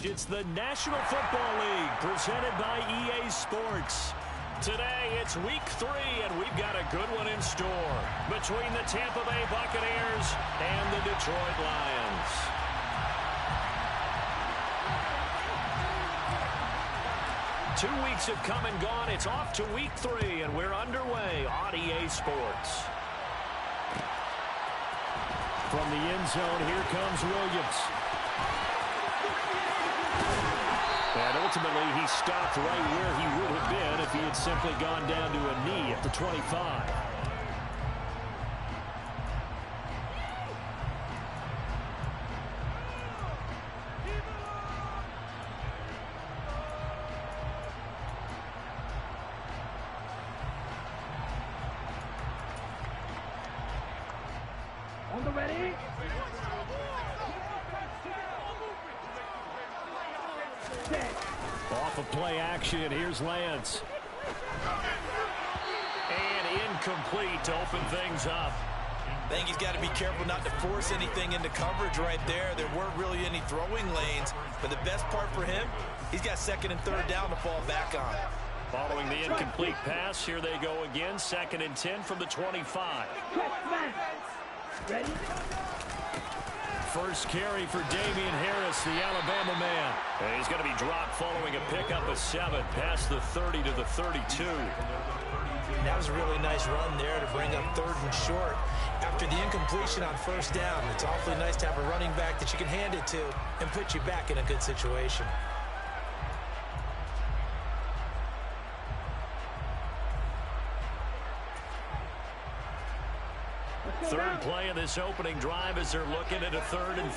It's the National Football League presented by EA Sports. Today, it's week 3, and we've got a good one in store between the Tampa Bay Buccaneers and the Detroit Lions. Two weeks have come and gone. It's off to week 3, and we're underway on EA Sports. From the end zone, here comes Williams. And ultimately, he stopped right where he would have been if he had simply gone down to a knee at the 25. On the ready? Off of play action, here's Lance. And incomplete to open things up. I think he's got to be careful not to force anything into coverage right there. There weren't really any throwing lanes, but the best part for him, he's got second and third down to fall back on. Following the incomplete pass, here they go again, 2nd and 10 from the 25. Ready? First carry for Damian Harris, the Alabama man. And he's going to be dropped following a pickup of 7 past the 30 to the 32. That was a really nice run there to bring up 3rd and short. After the incompletion on 1st down, it's awfully nice to have a running back that you can hand it to and put you back in a good situation. Third play of this opening drive as they're looking at a 3rd and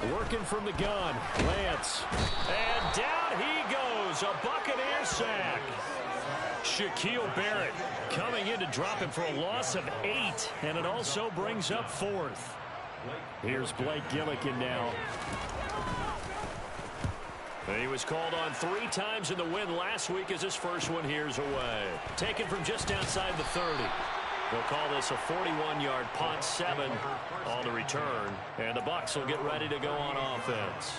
3. Working from the gun, Lance. And down he goes, a Buccaneer sack. Shaquille Barrett coming in to drop him for a loss of 8, and it also brings up 4th. Here's Blake Gillikin now. He was called on 3 times in the win last week as his first one here's away. Taken from just outside the 30. They'll call this a 41-yard punt, 7 on the return. And the Bucs will get ready to go on offense.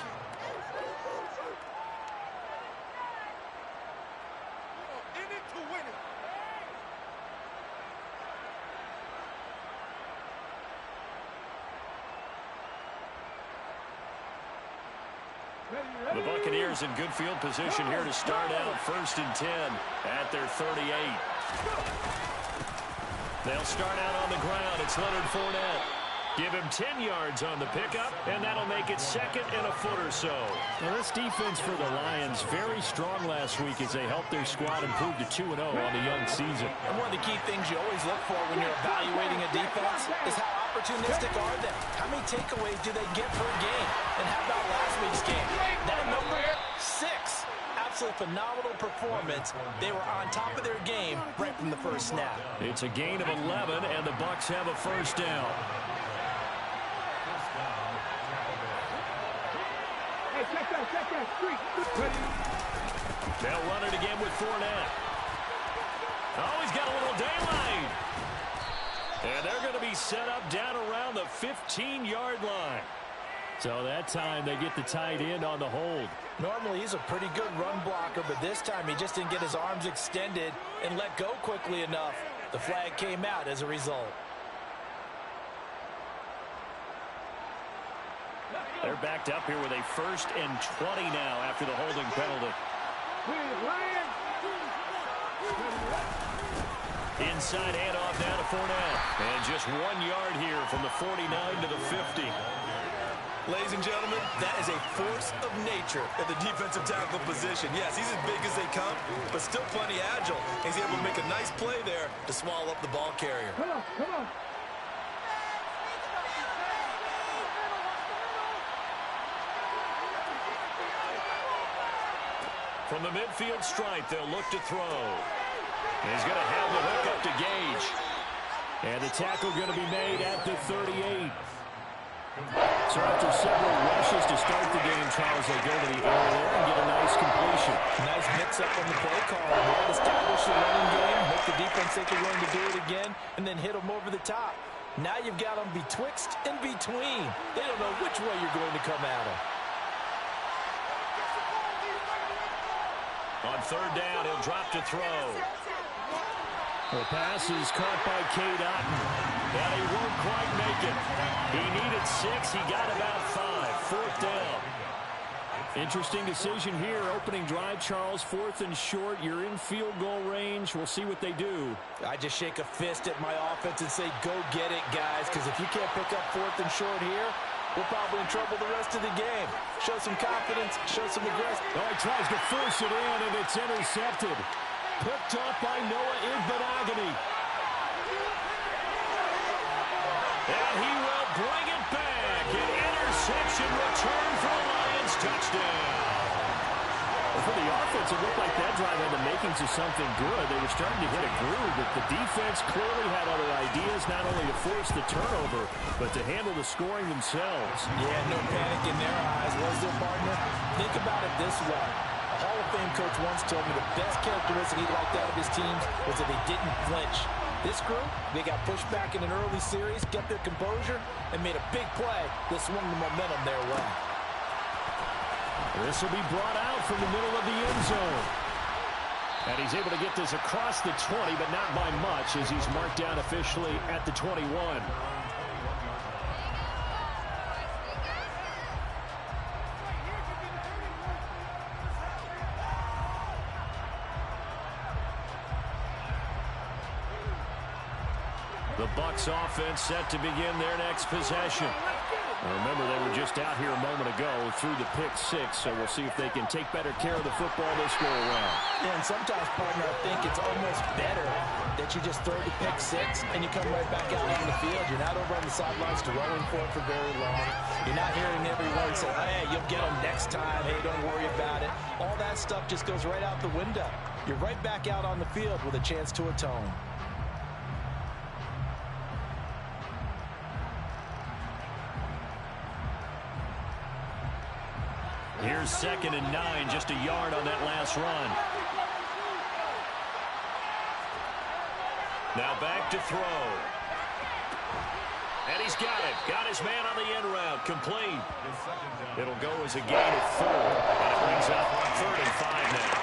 The Buccaneers in good field position here to start out 1st and 10 at their 38. They'll start out on the ground. It's Leonard Fournette. Give him 10 yards on the pickup, and that'll make it 2nd and a foot or so. Now, this defense for the Lions, very strong last week as they helped their squad improve to 2-0 on the young season. And one of the key things you always look for when you're evaluating a defense is how opportunistic are they? How many takeaways do they get per game? And how about last week's game? That number 6. Absolutely phenomenal performance. They were on top of their game right from the first snap. It's a gain of 11, and the Bucs have a 1st down. Hey, check that street. They'll run it again with Fournette. Oh, he's got a little daylight. And they're going to be set up down around the 15-yard line. So that time they get the tight end on the hold. Normally he's a pretty good run blocker, but this time he just didn't get his arms extended and let go quickly enough. The flag came out as a result. They're backed up here with a 1st and 20 now after the holding penalty. Inside handoff now to Fournette. And just 1 yard here from the 49 to the 50. Ladies and gentlemen, that is a force of nature at the defensive tackle position. Yes, he's as big as they come, but still plenty agile. He's able to make a nice play there to swallow up the ball carrier. Come on. From the midfield stripe, they'll look to throw. He's going to have the hook up to Gage. And the tackle going to be made at the 38. So after several rushes to start the game, Charles, they go to the air there and get a nice completion. Nice mix-up on the play call. Well, establish the running game, make the defense think they're going to do it again, and then hit them over the top. Now you've got them betwixt and between. They don't know which way you're going to come at them. On third down, he'll drop to throw. The pass is caught by Cade Otton, and he won't quite make it. He needed 6. He got about 5. Fourth down. Interesting decision here. Opening drive, Charles. 4th and short. You're in field goal range. We'll see what they do. I just shake a fist at my offense and say, go get it, guys, because if you can't pick up 4th and short here, we're probably in trouble the rest of the game. Show some confidence, show some aggression. Oh, he tries to force it in, and it's intercepted. Picked up by Noah Igbenogany. And he will bring it back. An interception return for a Lions touchdown. For the offense, it looked like that drive had the makings of something good. They were starting to hit a groove, but the defense clearly had other ideas, not only to force the turnover, but to handle the scoring themselves. Yeah, no panic in their eyes, was there, partner? Think about it this way. A Hall of Fame coach once told me the best characteristic he liked out of his teams was that they didn't flinch. This group, they got pushed back in an early series, kept their composure, and made a big play that swung the momentum their way. This will be brought out from the middle of the end zone. And he's able to get this across the 20, but not by much, as he's marked down officially at the 21. The Bucs offense set to begin their next possession. Remember, they were just out here a moment ago through the pick 6, so we'll see if they can take better care of the football this go around. Yeah, and sometimes, partner, I think it's almost better that you just throw the pick 6 and you come right back out on the field. You're not over on the sidelines dwelling for it for very long. You're not hearing everyone say, hey, you'll get them next time. Hey, don't worry about it. All that stuff just goes right out the window. You're right back out on the field with a chance to atone. Here's 2nd and 9, just a yard on that last run. Now back to throw. And he's got it. Got his man on the end route. Complete. It'll go as a gain of 4. And it brings up 3rd and 5 now.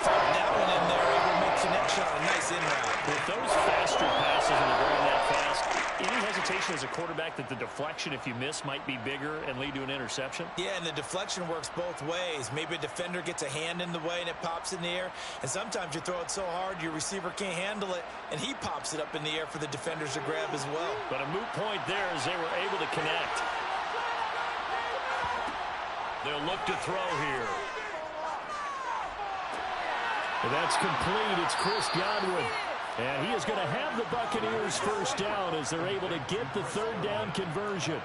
That one in there, able to make connection on a nice in route. With those faster passes and they're going that fast, any hesitation as a quarterback that the deflection, if you miss, might be bigger and lead to an interception? Yeah, and the deflection works both ways. Maybe a defender gets a hand in the way and it pops in the air. And sometimes you throw it so hard your receiver can't handle it, and he pops it up in the air for the defenders to grab as well. But a moot point there as they were able to connect. They'll look to throw here. And that's complete. It's Chris Godwin. And he is going to have the Buccaneers first down as they're able to get the 3rd down conversion.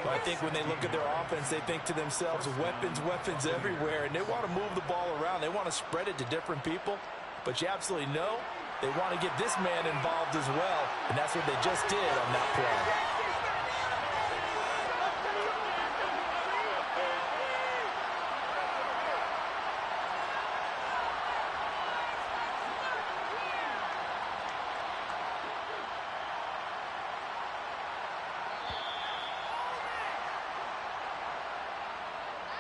Well, I think when they look at their offense, they think to themselves, weapons, weapons everywhere, and they want to move the ball around. They want to spread it to different people. But you absolutely know they want to get this man involved as well, and that's what they just did on that play.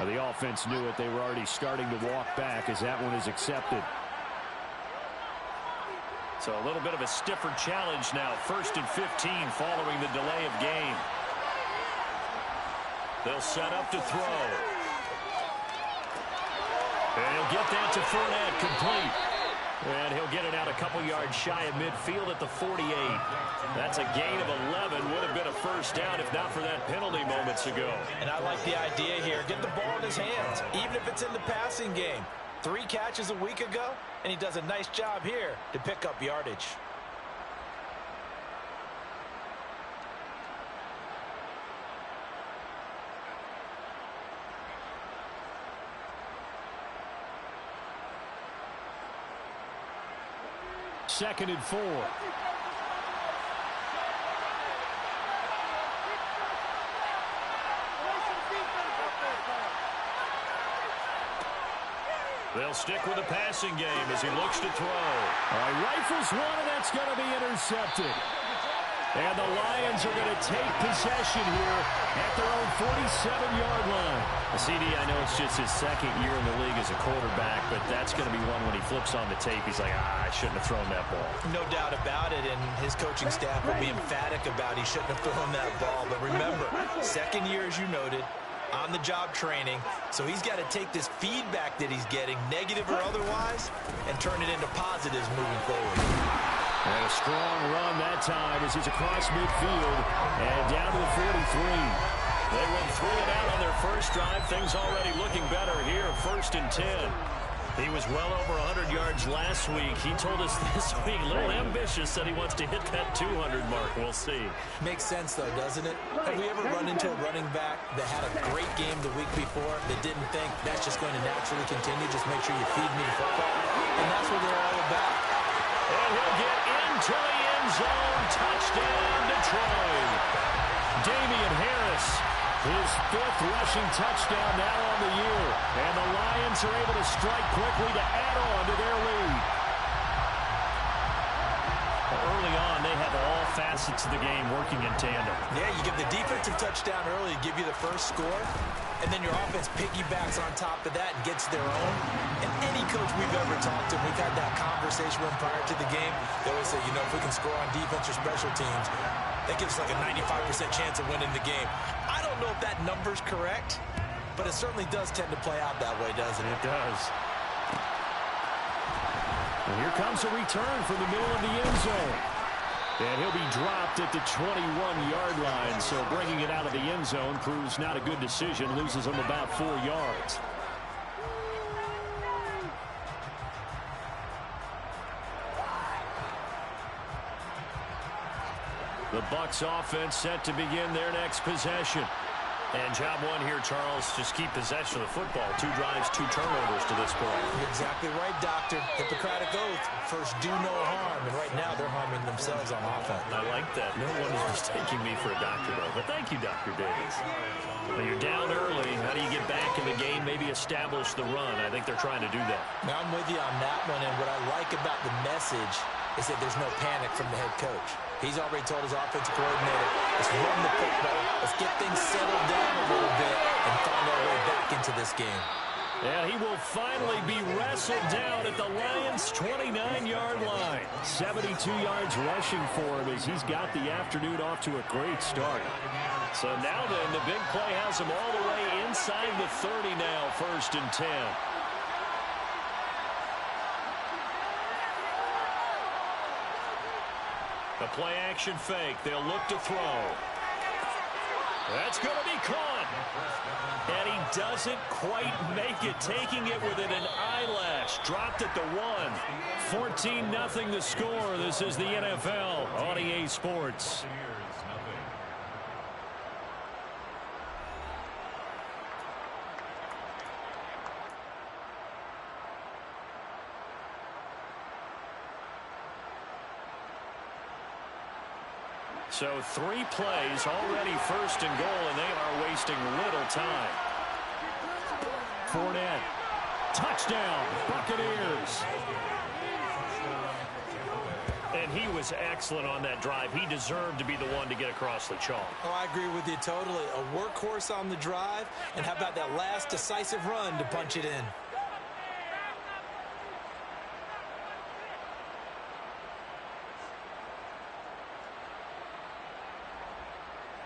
The offense knew it. They were already starting to walk back as that one is accepted. So a little bit of a stiffer challenge now. 1st and 15 following the delay of game. They'll set up to throw. And he'll get that to Fournette, complete. And he'll get it out a couple yards shy of midfield at the 48. That's a gain of 11. Would have been a first down if not for that penalty moments ago. And I like the idea here. Get the ball in his hands, even if it's in the passing game. 3 catches a week ago, and he does a nice job here to pick up yardage. Second and 4. They'll stick with the passing game as he looks to throw. All right, rifles one, and that's going to be intercepted. And the Lions are going to take possession here at their own 47-yard line. CD, I know it's just his second year in the league as a quarterback, but that's going to be one when he flips on the tape. He's like, I shouldn't have thrown that ball. No doubt about it, and his coaching staff will be emphatic about he shouldn't have thrown that ball. But remember, second year, as you noted, on-the-job training, so he's got to take this feedback that he's getting, negative or otherwise, and turn it into positives moving forward. And a strong run that time as he's across midfield and down to the 43. They went 3 and out on their first drive. Things already looking better here, 1st and 10. He was well over 100 yards last week. He told us this week, a little ambitious, that he wants to hit that 200 mark. We'll see. Makes sense, though, doesn't it? Have we ever run into a running back that had a great game the week before that didn't think that's just going to naturally continue? Just make sure you feed me the football. And that's what they're all about. And he'll get into the end zone. Touchdown, Detroit. Damian Harris, his 5th rushing touchdown now on the year. And the Lions are able to strike quickly to add on to their lead. Early on, they have all facets of the game working in tandem. Yeah, you give the defensive touchdown early to give you the first score, and then your offense piggybacks on top of that and gets their own. And any coach we've ever talked to, we've had that conversation with prior to the game. They always say, if we can score on defense or special teams, that gives us like a 95% chance of winning the game. I don't know if that number's correct, but it certainly does tend to play out that way, doesn't it? It does. And here comes a return from the middle of the end zone. And he'll be dropped at the 21-yard line. So bringing it out of the end zone proves not a good decision. Loses him about 4 yards. The Bucs offense set to begin their next possession. And job one here, Charles, just keep possession of the football. 2 drives, 2 turnovers to this point. You're exactly right, Doctor. Hippocratic oath. First, do no harm. And right now, they're harming themselves on offense. I like that. No one is mistaking me for a doctor, though. But thank you, Dr. Davis. Well, you're down early. How do you get back in the game? Maybe establish the run. I think they're trying to do that. Now, I'm with you on that one. And what I like about the message is that there's no panic from the head coach. He's already told his offensive coordinator, let's run the football. Let's get things settled down a little bit and find our way back into this game. Yeah, he will finally be wrestled down at the Lions' 29-yard line. 72 yards rushing for him as he's got the afternoon off to a great start. So now then, the big play has him all the way inside the 30 now, 1st and 10. A play-action fake. They'll look to throw. That's going to be caught. And he doesn't quite make it, taking it within an eyelash. Dropped at the 1. 14-0 the score. This is the NFL on EA Sports. So 3 plays, already 1st and goal, and they are wasting little time. Fournette, touchdown, Buccaneers. And he was excellent on that drive. He deserved to be the one to get across the chalk. Oh, I agree with you totally. A workhorse on the drive, and how about that last decisive run to punch it in?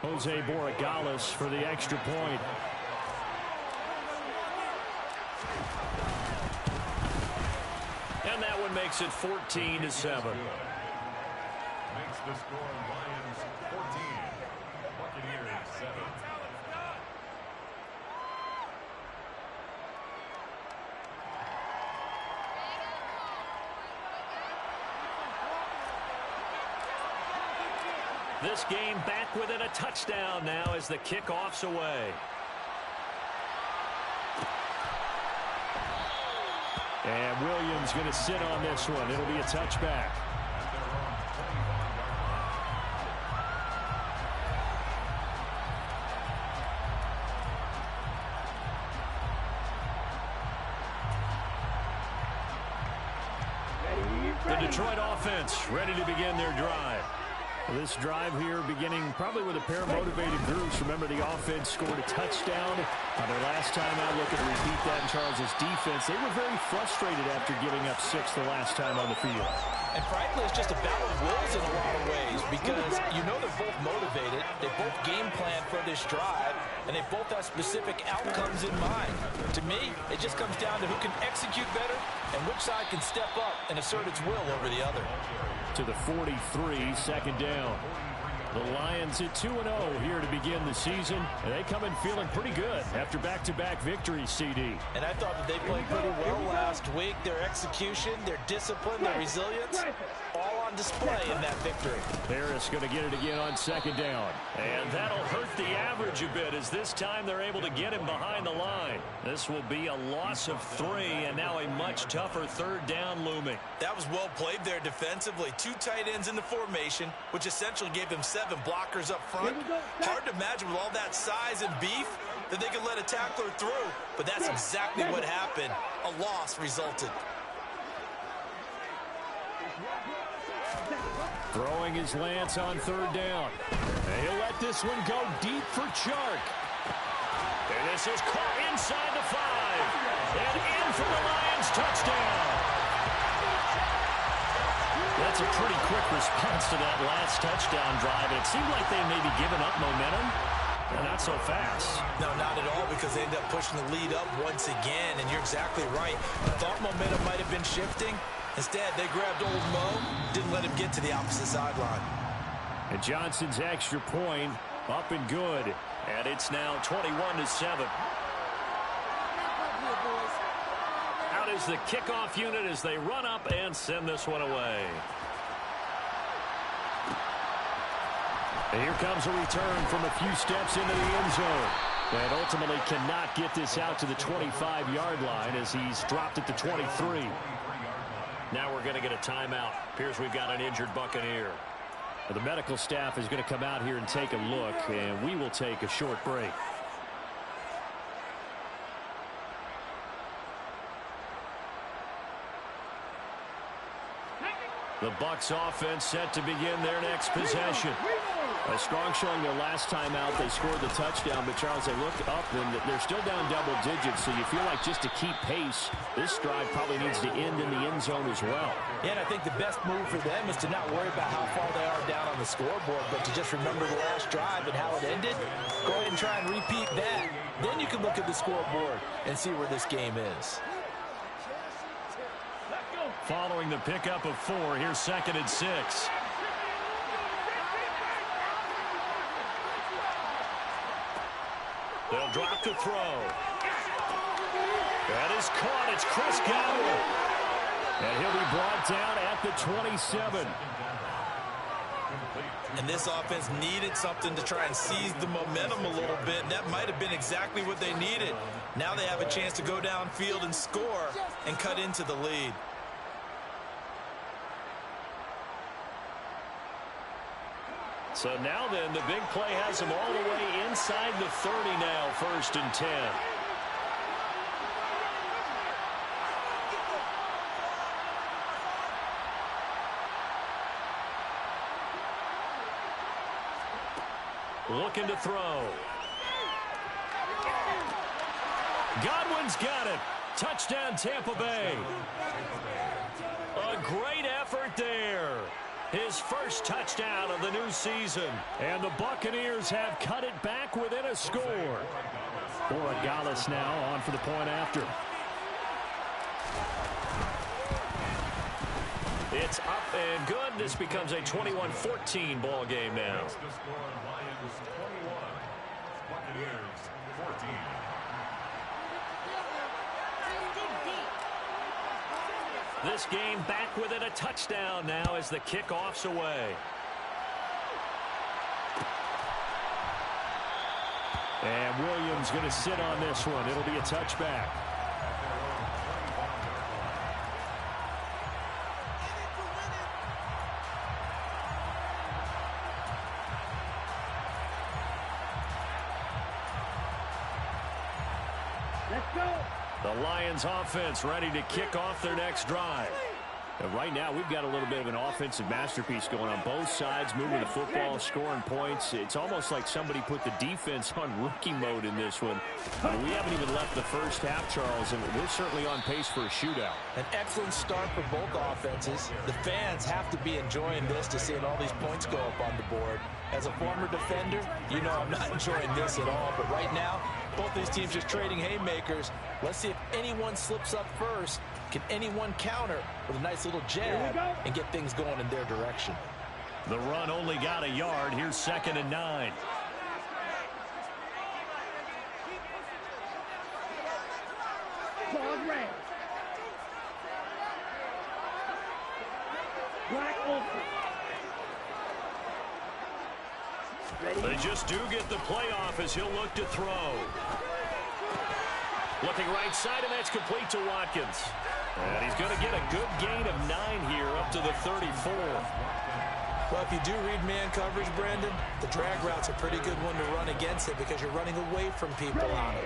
Jose Borregales for the extra point. And that one makes it 14-7. Makes the score Lions 14, Buccaneers 7. This game back within a touchdown now as the kickoff's away. And Williams going to sit on this one. It'll be a touchback. The Detroit offense ready to begin their drive. This drive here beginning probably with a pair of motivated groups. Remember, the offense scored a touchdown. Their last time out, looking to repeat that in Charles's defense. They were very frustrated after giving up 6 the last time on the field. And frankly, it's just a battle of wills in a lot of ways because you know they're both motivated. They both game plan for this drive, and they both have specific outcomes in mind. To me, it just comes down to who can execute better and which side can step up and assert its will over the other. To the 43, second down. The Lions at 2-0 here to begin the season, and they come in feeling pretty good after back-to-back victories, CD. And I thought that they played pretty well last week. Their execution, their discipline, their resilience, all on display in that victory. Harris going to get it again on second down. And that'll hurt the average a bit as this time they're able to get him behind the line. This will be a loss of 3, and now a much tougher third down looming. That was well played there defensively. 2 tight ends in the formation, which essentially gave them 7 blockers up front. Hard to imagine with all that size and beef that they could let a tackler through, but that's exactly what happened. A loss resulted. Throwing his Lance on third down. And he'll let this one go deep for Chark. And this is caught inside the 5. And in for the Lions touchdown. That's a pretty quick response to that last touchdown drive. It seemed like they may be giving up momentum. And not so fast. No, not at all, because they end up pushing the lead up once again. And you're exactly right. Thought momentum might have been shifting. Instead, they grabbed old Mo, didn't let him get to the opposite sideline. And Johnson's extra point up and good. And it's now 21-7. Out is the kickoff unit as they run up and send this one away. And here comes a return from a few steps into the end zone. And ultimately cannot get this out to the 25-yard line as he's dropped at the 23. Now we're going to get a timeout. Appears we've got an injured Buccaneer. The medical staff is going to come out here and take a look, and we will take a short break. The Bucs offense set to begin their next possession. A strong showing their last time out. They scored the touchdown, but Charles, they look up and they're still down double digits, so you feel like just to keep pace, this drive probably needs to end in the end zone as well. Yeah, and I think the best move for them is to not worry about how far they are down on the scoreboard, but to just remember the last drive and how it ended. Go ahead and try and repeat that. Then you can look at the scoreboard and see where this game is. Following the pickup of 4, here's 2nd and 6. They'll drop to throw. That is caught. It's Chris Godwin. And he'll be brought down at the 27. And this offense needed something to try and seize the momentum a little bit, and that might have been exactly what they needed. Now they have a chance to go downfield and score and cut into the lead. So now then, the big play has them all the way inside the 30 now, 1st and 10. Looking to throw. Godwin's got it. Touchdown, Tampa Bay. A great effort there. His first touchdown of the new season. And the Buccaneers have cut it back within a score. Borregales now on for the point after. It's up and good. This becomes a 21-14 ball game now. The score, Lions 21, Buccaneers 14. This game back within a touchdown now as the kickoff's away. And Williams going to sit on this one. It'll be a touchback. Let's go. The Lions offense ready to kick off their next drive. And right now, we've got a little bit of an offensive masterpiece going on both sides, moving the football, scoring points. It's almost like somebody put the defense on rookie mode in this one. We haven't even left the first half, Charles, and we're certainly on pace for a shootout. An excellent start for both offenses. The fans have to be enjoying this to seeing all these points go up on the board. As a former defender, you know I'm not enjoying this at all. But right now, both these teams just trading haymakers. Let's see if anyone slips up first. Can anyone counter with a nice little jab and get things going in their direction? The run only got a yard. Here's 2nd and 9. Ball red. Black open. They just do get the playoff as he'll look to throw. Looking right side, and that's complete to Watkins. And he's going to get a good gain of 9 here up to the 34. Well, if you do read man coverage, Brandon, the drag route's a pretty good one to run against it because you're running away from people on it.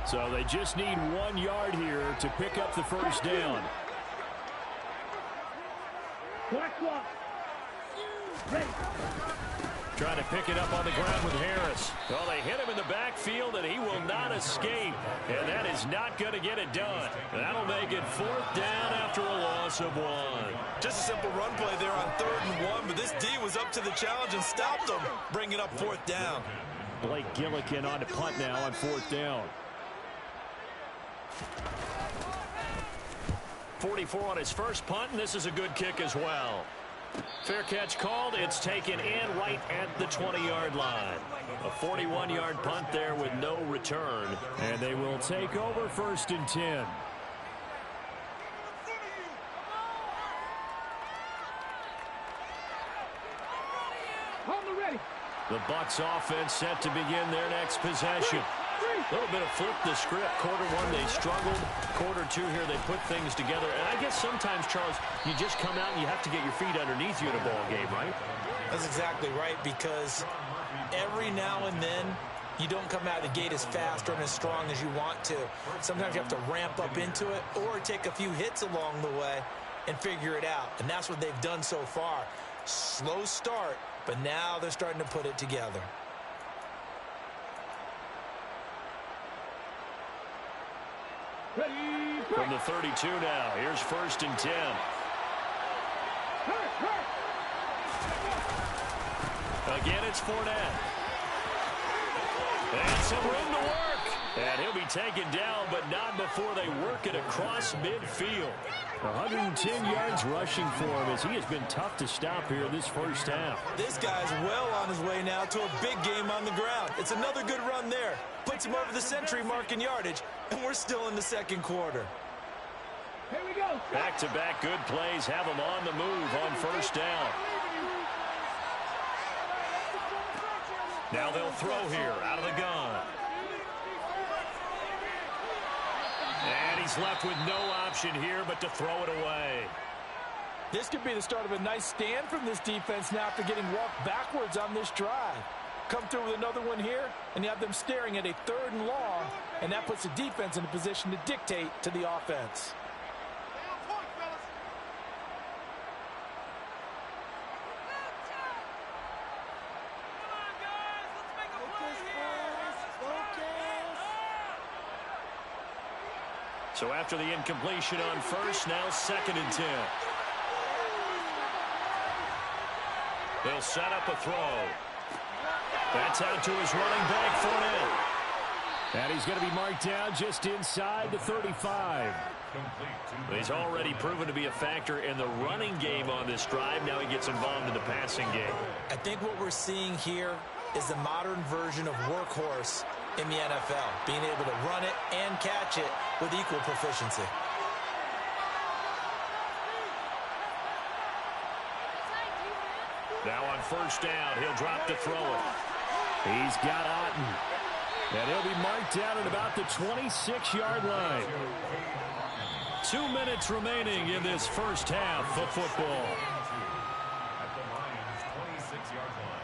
So they just need 1 yard here to pick up the first down. Black clock. Ready. Trying to pick it up on the ground with Harris. Well, they hit him in the backfield, and he will not escape. And that is not going to get it done. That'll make it 4th down after a loss of 1. Just a simple run play there on 3rd and 1, but this D was up to the challenge and stopped them, bringing up 4th down. Blake Gillikin on to punt now on 4th down. 44 on his first punt, and this is a good kick as well. Fair catch called. It's taken in right at the 20-yard line. A 41-yard punt there with no return. And they will take over 1st and 10. On the ready. The Bucs offense set to begin their next possession. A little bit of flip the script. Quarter 1, they struggled. Quarter 2 here, they put things together. And I guess sometimes, Charles, you just come out and you have to get your feet underneath you in a ball game, right? That's exactly right, because every now and then you don't come out of the gate as fast or as strong as you want to. Sometimes you have to ramp up into it or take a few hits along the way and figure it out. And that's what they've done so far. Slow start, but now they're starting to put it together. Ready. From the 32 now, here's 1st and 10. Again, it's Fournette. And some room to work. And he'll be taken down, but not before they work it across midfield. 110 yards rushing for him as he has been tough to stop here this first half. This guy's well on his way now to a big game on the ground. It's another good run there. Puts him over the century mark in yardage, and we're still in the 2nd quarter. Here we go. Back-to-back good plays have him on the move on 1st down. Now they'll throw here out of the gun. And he's left with no option here but to throw it away. This could be the start of a nice stand from this defense now after getting walked backwards on this drive. Come through with another one here, and you have them staring at a 3rd and long, and that puts the defense in a position to dictate to the offense. So after the incompletion on 1st, now 2nd and 10. They'll set up a throw. That's out to his running back, Fournette. And he's going to be marked down just inside the 35. He's already proven to be a factor in the running game on this drive. Now he gets involved in the passing game. I think what we're seeing here is the modern version of workhorse in the NFL, being able to run it and catch it with equal proficiency. Now on 1st down, he'll drop to throw it. He's got Otten. And he'll be marked down at about the 26-yard line. 2 minutes remaining in this first half of football. At the Lions' 26-yard line.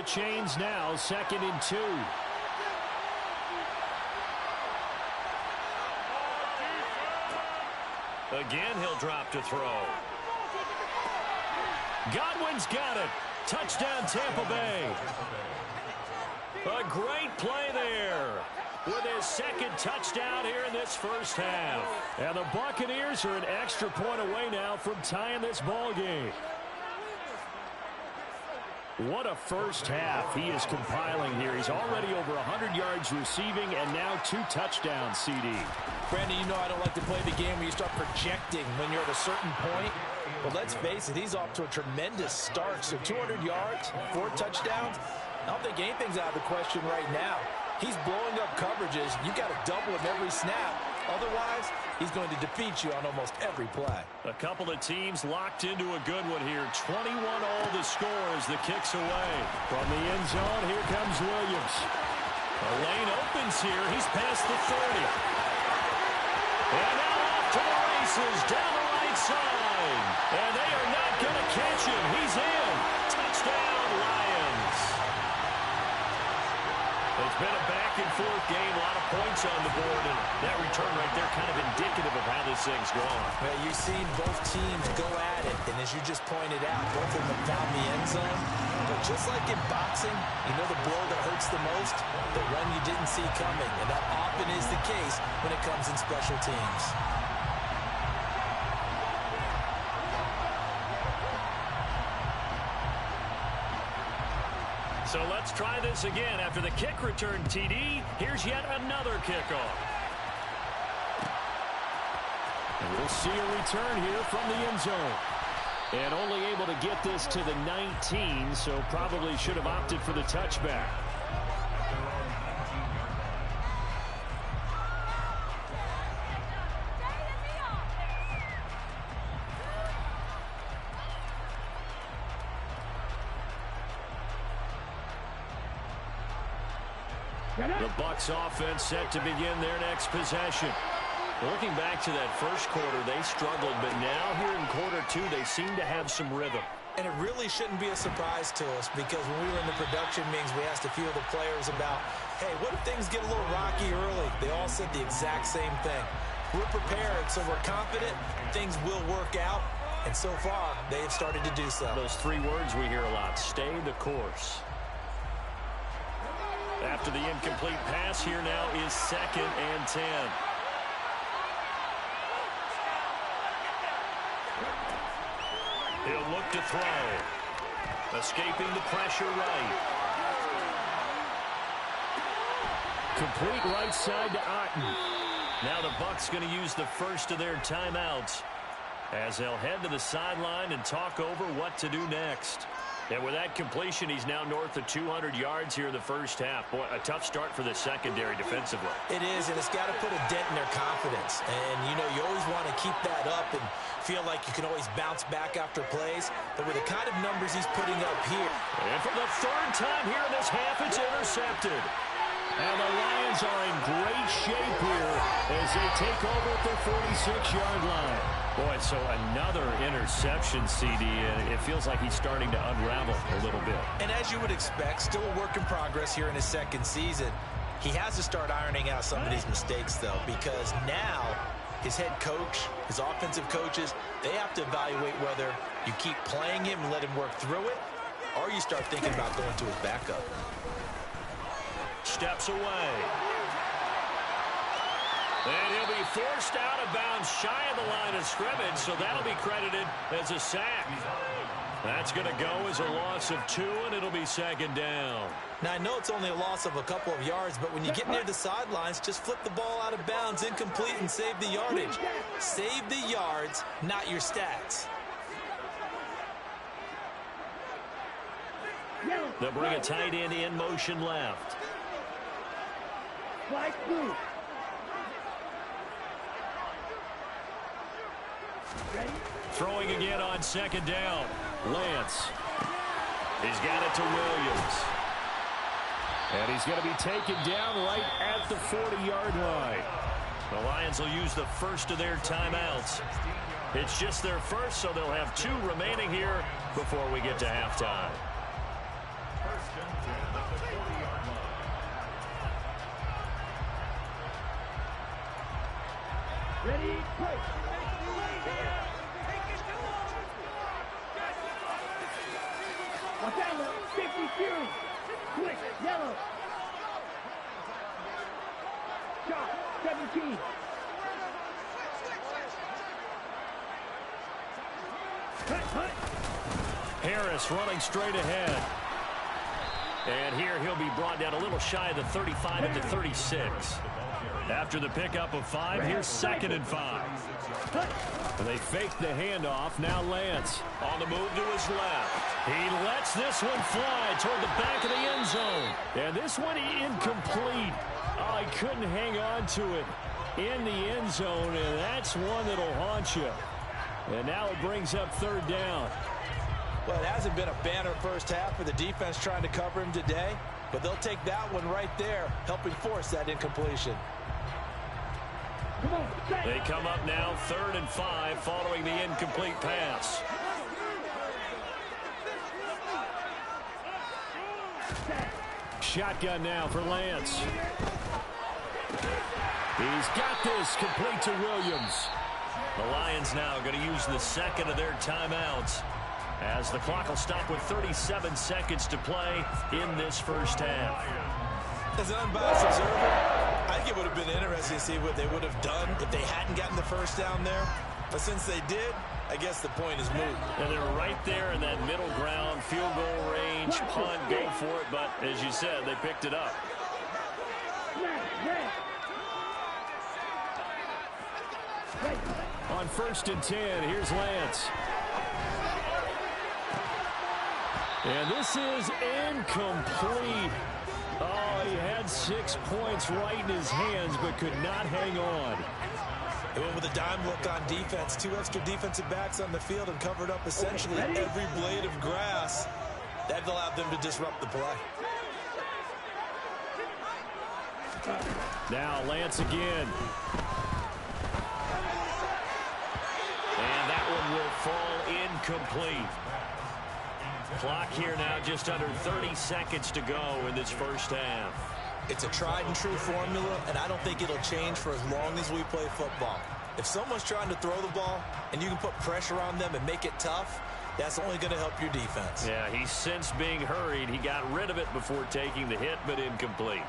the chains now, 2nd and 2. Again, he'll drop to throw. Godwin's got it. Touchdown, Tampa Bay. A great play there with his 2nd touchdown here in this first half. And the Buccaneers are an extra point away now from tying this ball game. What a first half he is compiling here. He's already over 100 yards receiving and now 2 touchdowns, CD. Brandon, you know I don't like to play the game where you start projecting when you're at a certain point. But let's face it, he's off to a tremendous start. So 200 yards, 4 touchdowns. I don't think anything's out of the question right now. He's blowing up coverages. You got to double him every snap. Otherwise, he's going to defeat you on almost every play. A couple of teams locked into a good one here. 21 all the score as the kick's away. From the end zone, here comes Williams. The lane opens here. He's past the 30. And now off to the races down the right side. And they are not going to catch him. He's in. Touchdown, Lions. It's been a back-and-forth game, a lot of points on the board, and that return right there kind of indicative of how this thing's going. Well, you've seen both teams go at it, and as you just pointed out, both of them found the end zone. But just like in boxing, you know the blow that hurts the most? The one you didn't see coming, and that often is the case when it comes in special teams. So let's try this again. After the kick return, TD, here's yet another kickoff. And we'll see a return here from the end zone. And only able to get this to the 19, so probably should have opted for the touchback. The Bucs offense set to begin their next possession. Looking back to that first quarter, they struggled, but now here in quarter 2, they seem to have some rhythm. And it really shouldn't be a surprise to us because when we were in the production meetings, we asked a few of the players about, hey, what if things get a little rocky early? They all said the exact same thing. We're prepared, so we're confident things will work out. And so far, they have started to do so. Those 3 words we hear a lot, stay the course. After the incomplete pass, here now is 2nd and 10. He'll look to throw. Escaping the pressure right. Complete right side to Otten. Now the Bucs going to use the first of their timeouts as they'll head to the sideline and talk over what to do next. And with that completion, he's now north of 200 yards here in the first half. Boy, a tough start for the secondary defensively. It is, and it's got to put a dent in their confidence. And, you know, you always want to keep that up and feel like you can always bounce back after plays. But with the kind of numbers he's putting up here. And for the 3rd time here in this half, it's intercepted. And the Lions are in great shape here as they take over at their 46-yard line. Boy, so another interception, CD, and it feels like he's starting to unravel a little bit. And as you would expect, still a work in progress here in his 2nd season. He has to start ironing out some of these mistakes, though, because now his head coach, his offensive coaches, they have to evaluate whether you keep playing him and let him work through it, or you start thinking about going to his backup. Steps away. And he'll be forced out of bounds shy of the line of scrimmage, so that'll be credited as a sack. That's going to go as a loss of 2, and it'll be 2nd down. Now, I know it's only a loss of a couple of yards, but when you get near the sidelines, just flip the ball out of bounds, incomplete, and save the yardage. Save the yards, not your stats. They'll bring a tight end in motion left. Slide through. Throwing again on 2nd down. Lance. He's got it to Williams. And he's going to be taken down right at the 40-yard line. The Lions will use the first of their timeouts. It's just their first, so they'll have 2 remaining here before we get to halftime. 1st and Ready, play. Watch out, look. 50 Fury. Quick, yellow. Shot, 17. Cut. Harris running straight ahead. And here he'll be brought down a little shy of the 35 at the 36. After the pickup of 5, here's 2nd and 5. And they fake the handoff. Now Lance on the move to his left. He lets this one fly toward the back of the end zone. And this one incomplete. Oh, he couldn't hang on to it in the end zone, and that's one that'll haunt you. And now it brings up 3rd down. Well, it hasn't been a banner first half for the defense trying to cover him today, but they'll take that one right there, helping force that incompletion. They come up now 3rd and 5 following the incomplete pass. Shotgun now for Lance. He's got this complete to Williams. The Lions now going to use the 2nd of their timeouts as the clock will stop with 37 seconds to play in this first half. As an unbiased observer, I think it would have been interesting to see what they would have done if they hadn't gotten the first down there. But since they did, I guess the point is moot. And they're right there in that middle ground, field goal range, punt, go for it. But as you said, they picked it up. On 1st and 10, here's Lance. And this is incomplete. Oh, he had 6 points right in his hands, but could not hang on. They went with a dime look on defense. 2 extra defensive backs on the field and covered up essentially every blade of grass. That allowed them to disrupt the play. Now Lance again. And that one will fall incomplete. Clock here now just under 30 seconds to go in this first half. It's a tried and true formula, and I don't think it'll change for as long as we play football. If someone's trying to throw the ball and you can put pressure on them and make it tough, that's only going to help your defense. Yeah, he's since being hurried. He got rid of it before taking the hit, but incomplete.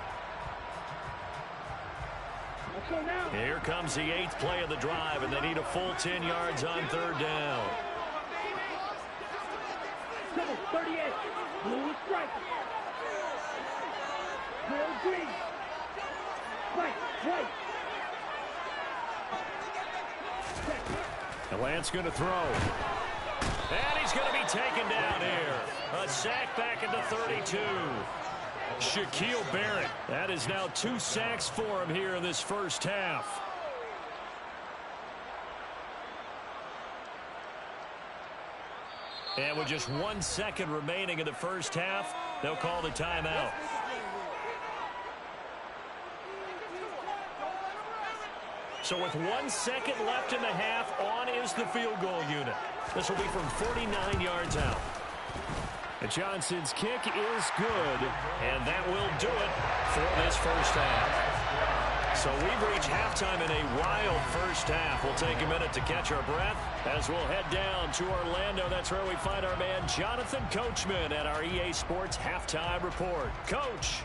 Here comes the 8th play of the drive, and they need a full 10 yards on 3rd down. 38. Blue strike. Blue green. White. And Lance going to throw. And he's going to be taken down here. A sack back into 32. Shaquille Barrett. That is now 2 sacks for him here in this first half. And with just 1 second remaining in the first half, they'll call the timeout. So with 1 second left in the half, on is the field goal unit. This will be from 49 yards out. And Johnson's kick is good, and that will do it for this first half. So we've reached halftime in a wild first half. We'll take a minute to catch our breath as we'll head down to Orlando. That's where we find our man Jonathan Coachman at our EA Sports Halftime Report. Coach.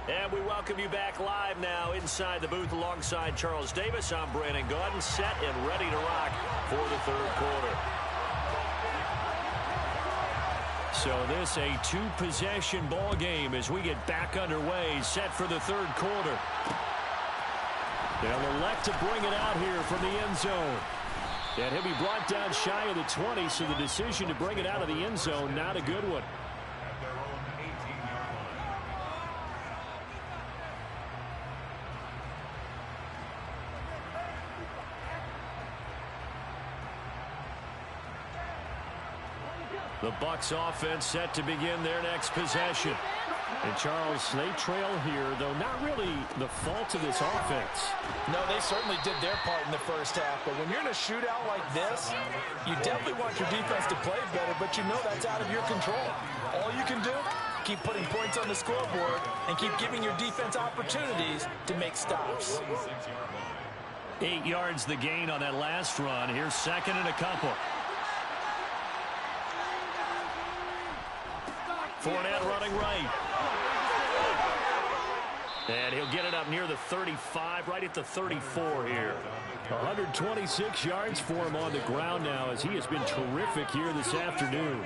And we welcome you back live now inside the booth alongside Charles Davis. I'm Brandon Gaudin, set and ready to rock for the 3rd quarter. So this a 2-possession ball game as we get back underway, set for the 3rd quarter. They'll elect to bring it out here from the end zone. And he'll be brought down shy of the 20, so the decision to bring it out of the end zone, not a good one. The Bucs offense set to begin their next possession. And Charles, they trail here, though not really the fault of this offense. No, they certainly did their part in the first half. But when you're in a shootout like this, you definitely want your defense to play better, but you know that's out of your control. All you can do Keep putting points on the scoreboard and keep giving your defense opportunities to make stops. 8 yards the gain on that last run. Here's second and a couple. Fournette running right. And he'll get it up near the 35, right at the 34 here. 126 yards for him on the ground now as he has been terrific here this afternoon.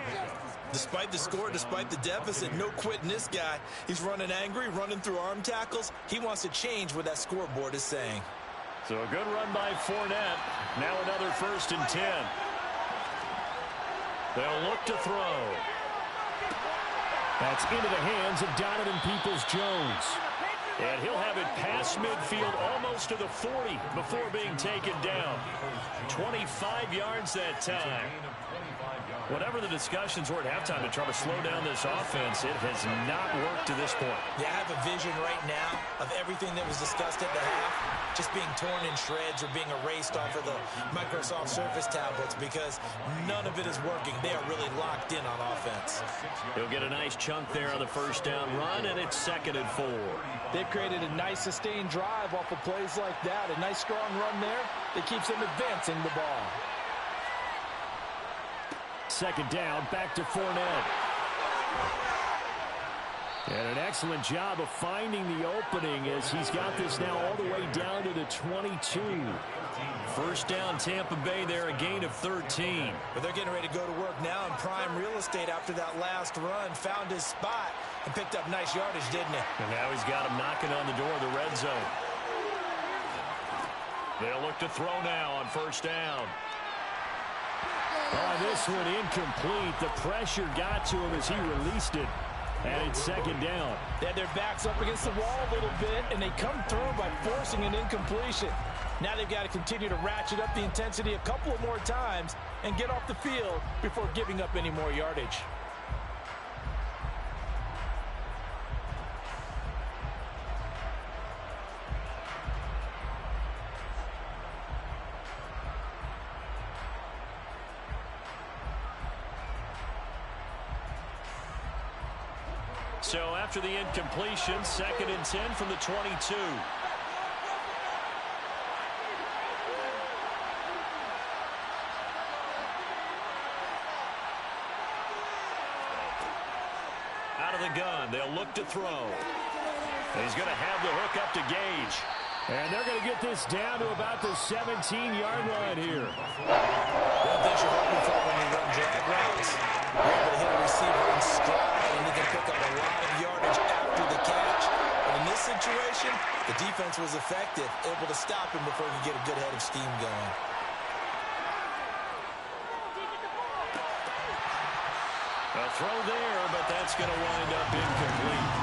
Despite the score, despite the deficit, no quitting this guy. He's running angry, running through arm tackles. He wants to change what that scoreboard is saying. So a good run by Fournette. Now another 1st and 10. They'll look to throw. That's into the hands of Donovan Peoples-Jones. And he'll have it past midfield almost to the 40 before being taken down. 25 yards that time. Whatever the discussions were at halftime to try to slow down this offense, it has not worked to this point. Yeah, I have a vision right now of everything that was discussed at the half just being torn in shreds or being erased off of the Microsoft Surface tablets because none of it is working. They are really locked in on offense. He'll get a nice chunk there on the 1st down run, and it's 2nd and 4. They've created a nice sustained drive off of plays like that. A nice strong run there that keeps them advancing the ball. 2nd down, back to Fournette. And an excellent job of finding the opening as he's got this now all the way down to the 22. 1st down, Tampa Bay there, a gain of 13. But they're getting ready to go to work now in prime real estate after that last run. Found his spot and picked up nice yardage, didn't he? And now he's got him knocking on the door of the red zone. They'll look to throw now on 1st down. Oh, this one incomplete. The pressure got to him as he released it. And it's 2nd down. They had their backs up against the wall a little bit, and they come through by forcing an incompletion. Now they've got to continue to ratchet up the intensity a couple of more times and get off the field before giving up any more yardage. So after the incompletion, 2nd and 10 from the 22. Out of the gun, they'll look to throw. He's going to have the hook up to Gage. And they're going to get this down to about the 17-yard line here. One thing you're hoping for when you run drag routes, you're able to hit a receiver in stride, and you can pick up a lot of yardage after the catch. But in this situation, the defense was effective, able to stop him before he could get a good head of steam going. A throw there, but that's going to wind up incomplete.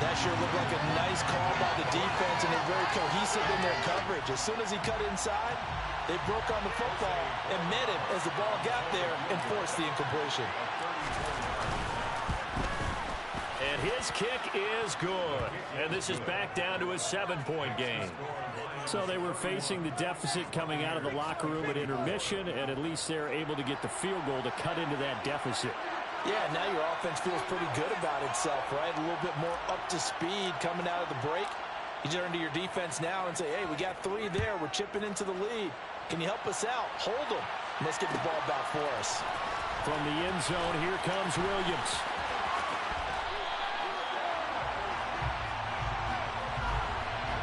That sure looked like a nice call by the defense, and they're very cohesive in their coverage. As soon as he cut inside, they broke on the football and met him as the ball got there and forced the incompletion. And his kick is good. And this is back down to a 7-point game. So they were facing the deficit coming out of the locker room at intermission, and at least they're able to get the field goal to cut into that deficit. Yeah, now your offense feels pretty good about itself, right? A little bit more up to speed coming out of the break. You turn to your defense now and say, hey, we got 3 there. We're chipping into the lead. Can you help us out? Hold them. And let's get the ball back for us. From the end zone, here comes Williams.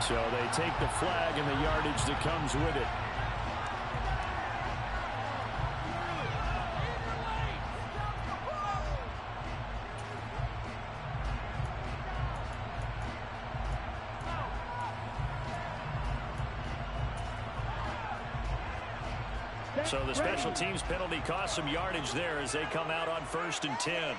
So they take the flag and the yardage that comes with it. So the special teams penalty cost some yardage there as they come out on 1st and 10.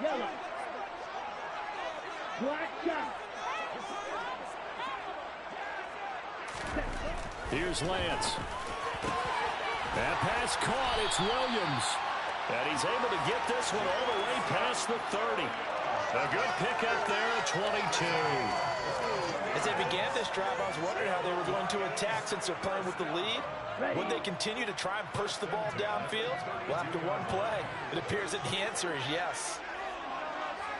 Yellow. Black shot. Here's Lance. That pass caught. It's Williams. And he's able to get this one all the way past the 30. A good pickup there at 22. As they began this drive, I was wondering how they were going to attack since they're playing with the lead. Would they continue to try and push the ball downfield? Well, after one play, it appears that the answer is yes.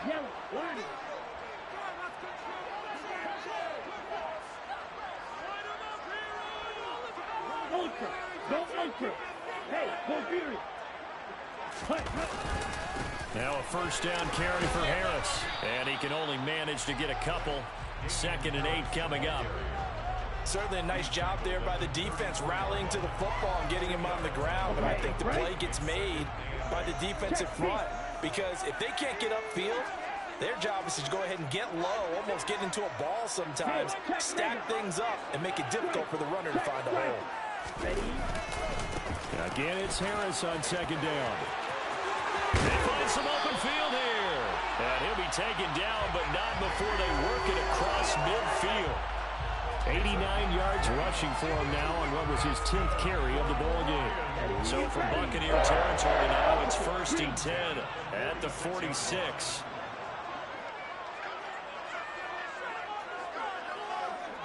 Yellow, line. Ultra, go ultra. Hey, go fury. Now a first down carry for Harris. And he can only manage to get a couple. 2nd and 8 coming up. Certainly a nice job there by the defense rallying to the football and getting him on the ground. But I think the play gets made by the defensive front. Because if they can't get upfield, their job is to go ahead and get low, almost get into a ball sometimes, stack things up, and make it difficult for the runner to find a hole. Again, it's Harris on 2nd down. They find some open field here. And he'll be taken down, but not before they work it across midfield. 89 yards rushing for him now on what was his 10th carry of the ball game. So from Buccaneer territory now, it's 1st and 10 at the 46.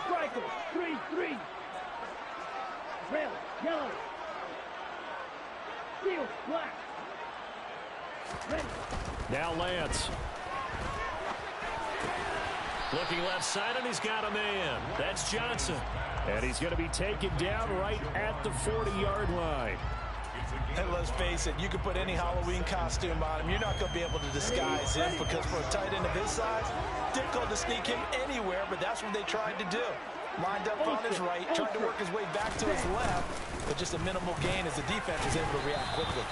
Striker, 3-3. Red, yellow. Steel, black. Ready. Now Lance. Looking left side, and he's got a man. That's Johnson. And he's going to be taken down right at the 40-yard line. And let's face it, you can put any Halloween costume on him. You're not going to be able to disguise him because for a tight end of his size, difficult to sneak him anywhere, but that's what they tried to do. Lined up on his right, tried to work his way back to his left, but just a minimal gain as the defense was able to react quickly.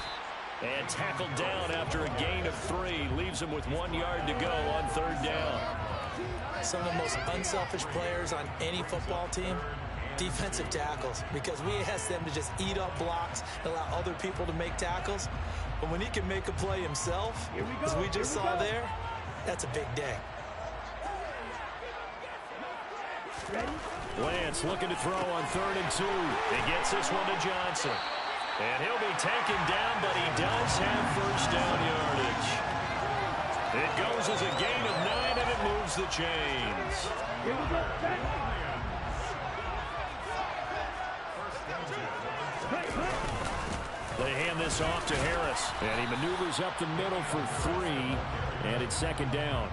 And tackled down after a gain of 3. Leaves him with 1 yard to go on 3rd down. Some of the most unselfish players on any football team, defensive tackles, because we ask them to just eat up blocks, allow other people to make tackles. But when he can make a play himself, as we just saw there, that's a big day. Lance looking to throw on 3rd and 2. He gets this one to Johnson. And he'll be taken down, but he does have first down yardage. It goes as a gain of 9, and it moves the chains. Here we go. They hand this off to Harris, and he maneuvers up the middle for 3, and it's 2nd down.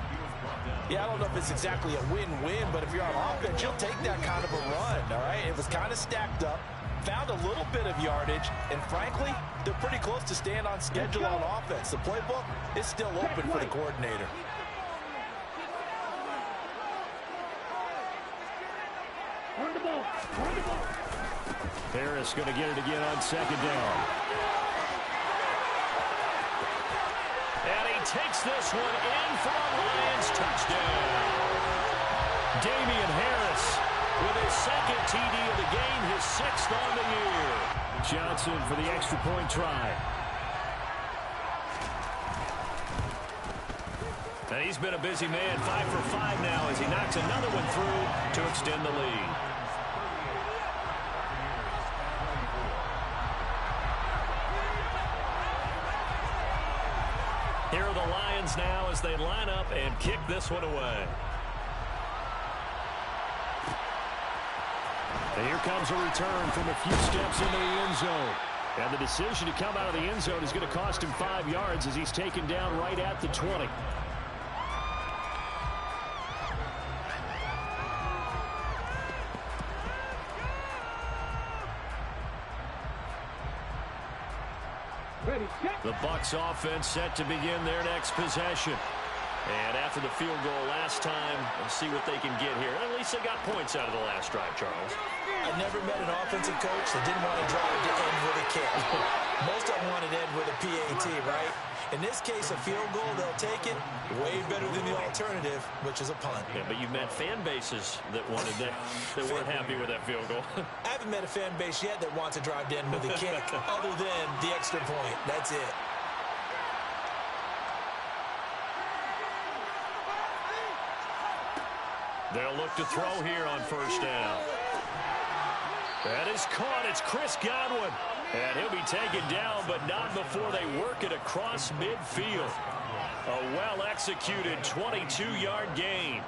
Yeah, I don't know if it's exactly a win-win, but if you're on offense, you'll take that kind of a run, all right? It was kind of stacked up, found a little bit of yardage, and frankly, they're pretty close to staying on schedule on offense. The playbook is still open for the coordinator. On the ball. On the ball. Harris going to get it again on 2nd down. And he takes this one in for a Lions touchdown. Damian Harris with his 2nd TD of the game, his 6th on the year. Johnson for the extra point try. And he's been a busy man, 5 for 5 now as he knocks another one through to extend the lead. Here are the Lions now as they line up and kick this one away. And here comes a return from a few steps into the end zone. And the decision to come out of the end zone is going to cost him 5 yards as he's taken down right at the 20. The Bucs offense set to begin their next possession. And after the field goal last time, let's see what they can get here. At least they got points out of the last drive, Charles. I never met an offensive coach that didn't want to drive to end with a kick. Most of them wanted to end with a PAT, right? In this case, a field goal, they'll take it. Way better than the alternative, which is a punt. Yeah, but you've met fan bases that wanted that weren't happy with that field goal. I haven't met a fan base yet that wants to drive to end with a kick, other than the extra point. That's it. They'll look to throw here on first down. That is caught. It's Chris Godwin. And he'll be taken down, but not before they work it across midfield. A well-executed 22-yard gain.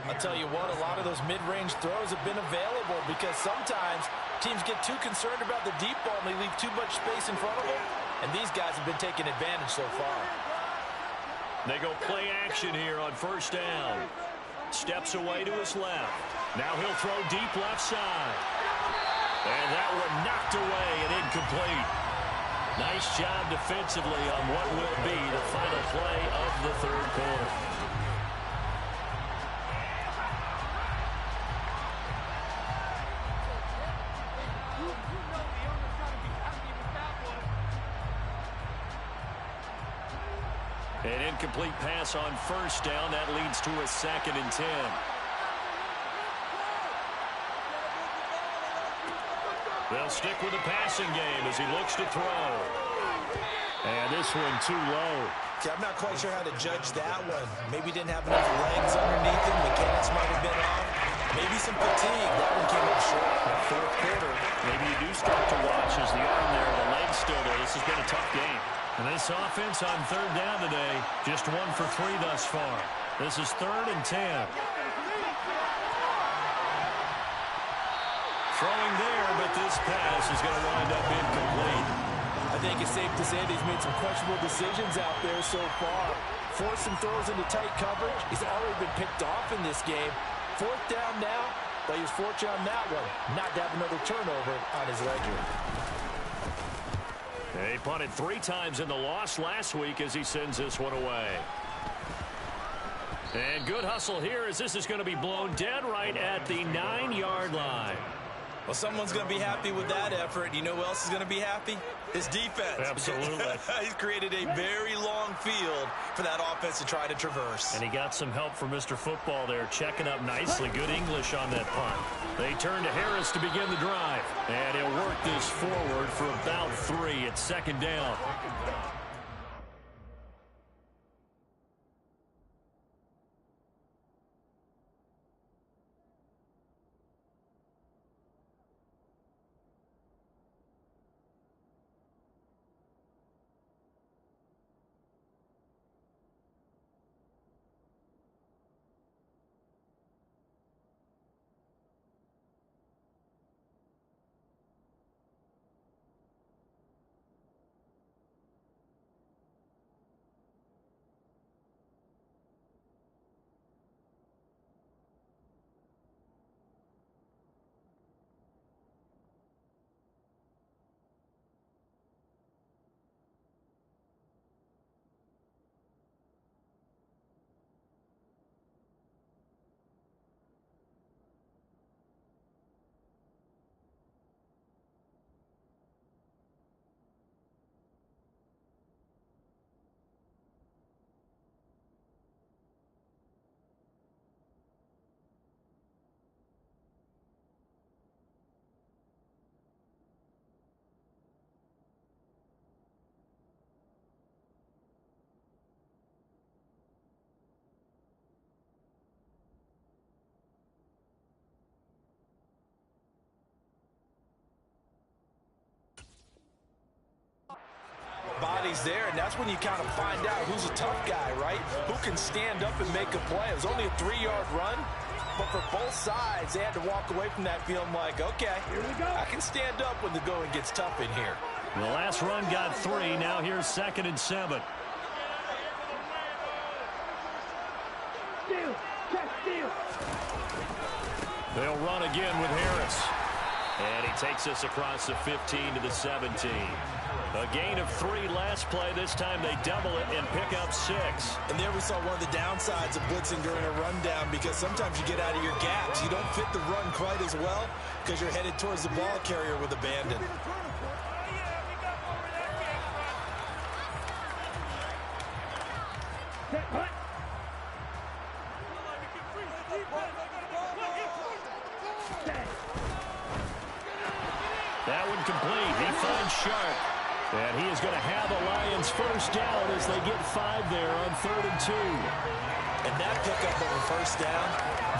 I'll tell you what, a lot of those mid-range throws have been available because sometimes teams get too concerned about the deep ball and they leave too much space in front of them, and these guys have been taking advantage so far. They go play action here on first down. Steps away to his left. Now he'll throw deep left side. And that one knocked away and incomplete. Nice job defensively on what will be the final play of the third quarter. An incomplete pass on first down. That leads to a 2nd and 10. They'll stick with the passing game as he looks to throw. And this one too low. See, I'm not quite sure how to judge that one. Maybe didn't have enough legs underneath him. Mechanics might have been off. Maybe some fatigue. That one came up short in the fourth quarter. Maybe you do start to watch as the arm there, the leg's still there. This has been a tough game. And this offense on third down today, just 1 for 3 thus far. This is 3rd and 10. Throwing there, but this pass is going to wind up incomplete. I think it's safe to say that he's made some questionable decisions out there so far. Forced some throws into tight coverage. He's already been picked off in this game. 4th down now, but he was fortunate on that one, not to have another turnover on his ledger. He punted 3 times in the loss last week as he sends this one away. And good hustle here as this is going to be blown dead right at the 9-yard line. Well, someone's going to be happy with that effort. You know who else is going to be happy? His defense. Absolutely. He's created a very long field for that offense to try to traverse. And he got some help from Mr. Football there, checking up nicely. Good English on that punt. They turn to Harris to begin the drive. And he'll work this forward for about 3. It's 2nd down. Bodies there, and that's when you kind of find out who's a tough guy, right? Who can stand up and make a play. It was only a 3-yard run, but for both sides, they had to walk away from that feeling like, okay, I can stand up when the going gets tough in here. The last run got 3. Now here's 2nd and 7. Steal! Check steal! They'll run again with Harris. And he takes us across the 15 to the 17. A gain of 3 last play. This time they double it and pick up 6. And there we saw one of the downsides of blitzing during a rundown, because sometimes you get out of your gaps. You don't fit the run quite as well because you're headed towards the ball carrier with abandon. Set, punt! That one complete. He finds Sharp. And he is going to have a Lions first down as they get 5 there on 3rd and 2. And that pickup of a first down,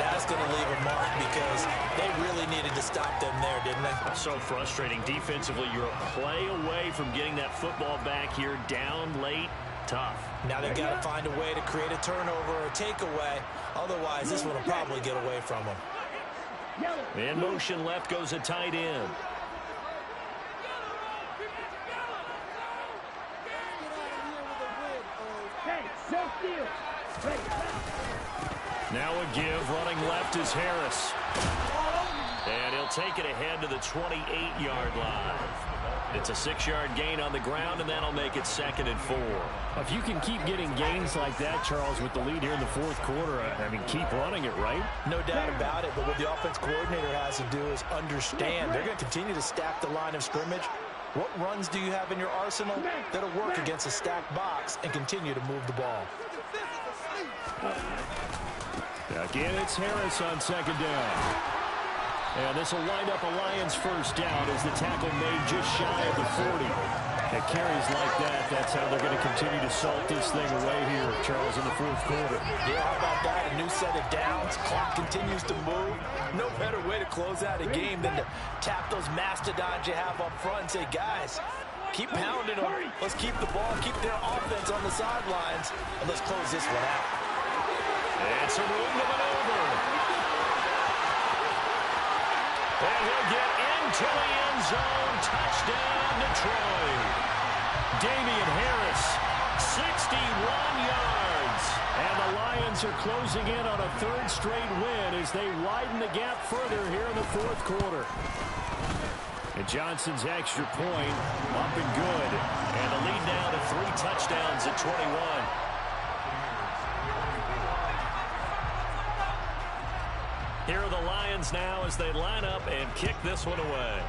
that's going to leave a mark because they really needed to stop them there, didn't they? So frustrating. Defensively, you're a play away from getting that football back here down late. Tough. Now they've got to find a way to create a turnover or a takeaway. Otherwise, this one will probably get away from them. In motion left goes a tight end. Now a give. Running left is Harris. And he'll take it ahead to the 28-yard line. It's a 6-yard gain on the ground, and that'll make it 2nd and 4. If you can keep getting gains like that, Charles, with the lead here in the fourth quarter, I mean, keep running it, right? No doubt about it, but what the offense coordinator has to do is understand they're going to continue to stack the line of scrimmage. What runs do you have in your arsenal that'll work against a stacked box and continue to move the ball? Again, it's Harris on 2nd down. And this will wind up a Lions first down as the tackle made just shy of the 40. At carries like that, that's how they're going to continue to salt this thing away here, Charles, in the fourth quarter. Yeah, how about that? A new set of downs. Clock continues to move. No better way to close out a game than to tap those mastodons you have up front and say, guys, keep pounding them. Let's keep the ball, keep their offense on the sidelines, and let's close this one out. And some room to maneuver. And he'll get into the end zone. Touchdown, Detroit. Damian Harris, 61 yards. And the Lions are closing in on a 3rd straight win as they widen the gap further here in the fourth quarter. And Johnson's extra point up and good. And the lead now to 3 touchdowns at 21. Here are the Lions now as they line up and kick this one away.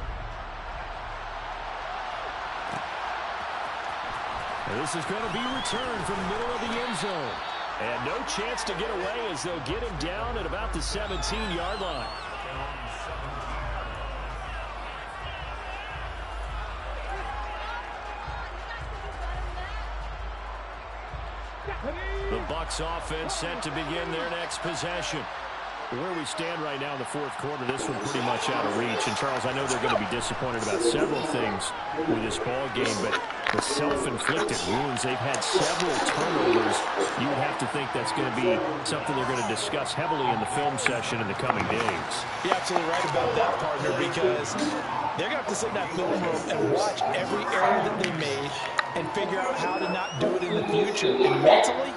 This is going to be returned from the middle of the end zone. And no chance to get away as they'll get him down at about the 17-yard line. The Bucs offense set to begin their next possession. Where we stand right now in the fourth quarter, this one pretty much out of reach. And, Charles, I know they're going to be disappointed about several things with this ball game, but the self-inflicted wounds, they've had several turnovers. You would have to think that's going to be something they're going to discuss heavily in the film session in the coming days. You're absolutely right about that, partner, because they're going to have to sit in that film room and watch every error that they made and figure out how to not do it in the future. And mentally,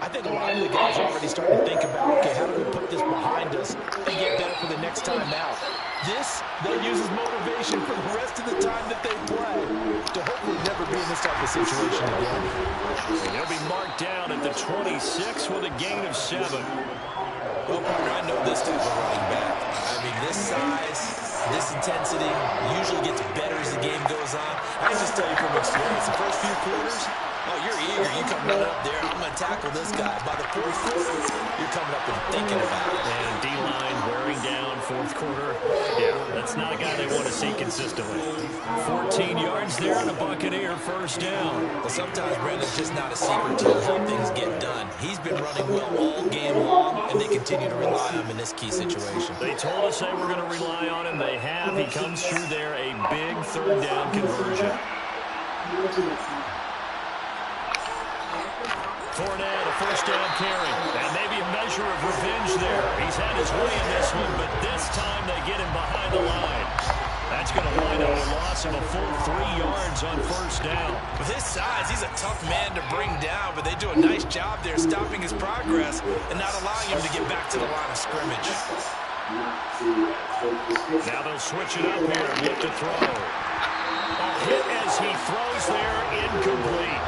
I think a lot of the guys are already starting to think about, okay, how do we put this behind us and get better for the next time out? This, they'll use as motivation for the rest of the time that they play to hopefully never be in this type of situation again. And they'll be marked down at the 26 with a gain of 7. Well, partner, I know this type of running back. I mean, this size, this intensity usually gets better as the game goes on. I can just tell you from experience, the first few quarters, oh, you're eager. You come running up there. I'm going to tackle this guy. By the fourth quarter, you're coming up and thinking about it. And D-line wearing down fourth quarter. Yeah, that's not a guy they want to see consistently. 14 yards there and a Buccaneer first down. Well, sometimes, Brandon, it's just not a secret to how things get done. He's been running well all game long, and they continue to rely on him in this key situation. They told us they were going to rely on him. They have. He comes through there, a big 3rd down conversion. Fournette, a first down carry. And maybe a measure of revenge there. He's had his way in this one, but this time they get him behind the line. That's going to wind up a loss of a full 3 yards on first down. With his size, he's a tough man to bring down, but they do a nice job there stopping his progress and not allowing him to get back to the line of scrimmage. Now they'll switch it up here and look to throw. A hit as he throws there, incomplete.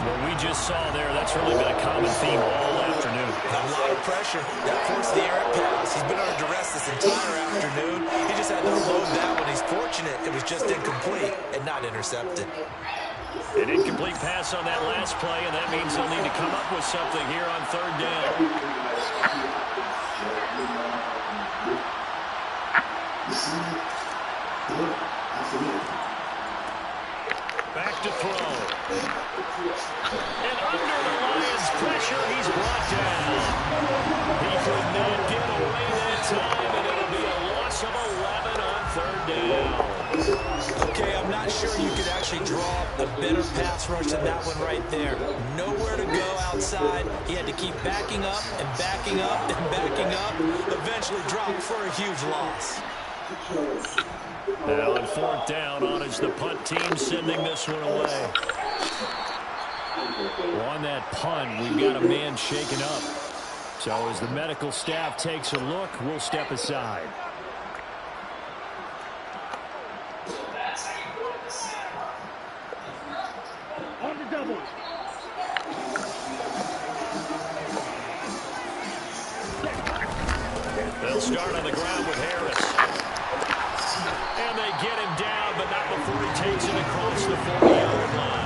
What we just saw there, that's really been a common theme all afternoon. A lot of pressure. That forced the errant pass. He's been under duress this entire afternoon. He just had to unload that one. He's fortunate it was just incomplete and not intercepted. An incomplete pass on that last play, and that means they'll need to come up with something here on 3rd down. Back to throw. And under the Lions' pressure, he's brought down. He could not get away that time, and it'll be a loss of 11 on 3rd down. Okay, I'm not not sure you could actually draw up a better pass rush than that one right there. Nowhere to go outside. He had to keep backing up and backing up and backing up. Eventually dropped for a huge loss. Now on fourth down, on is the punt team sending this one away. Well, on that punt, we've got a man shaken up. So as the medical staff takes a look, we'll step aside. On the double. They'll start on the ground with Harris. And they get him down, but not before he takes it across the 40-yard line.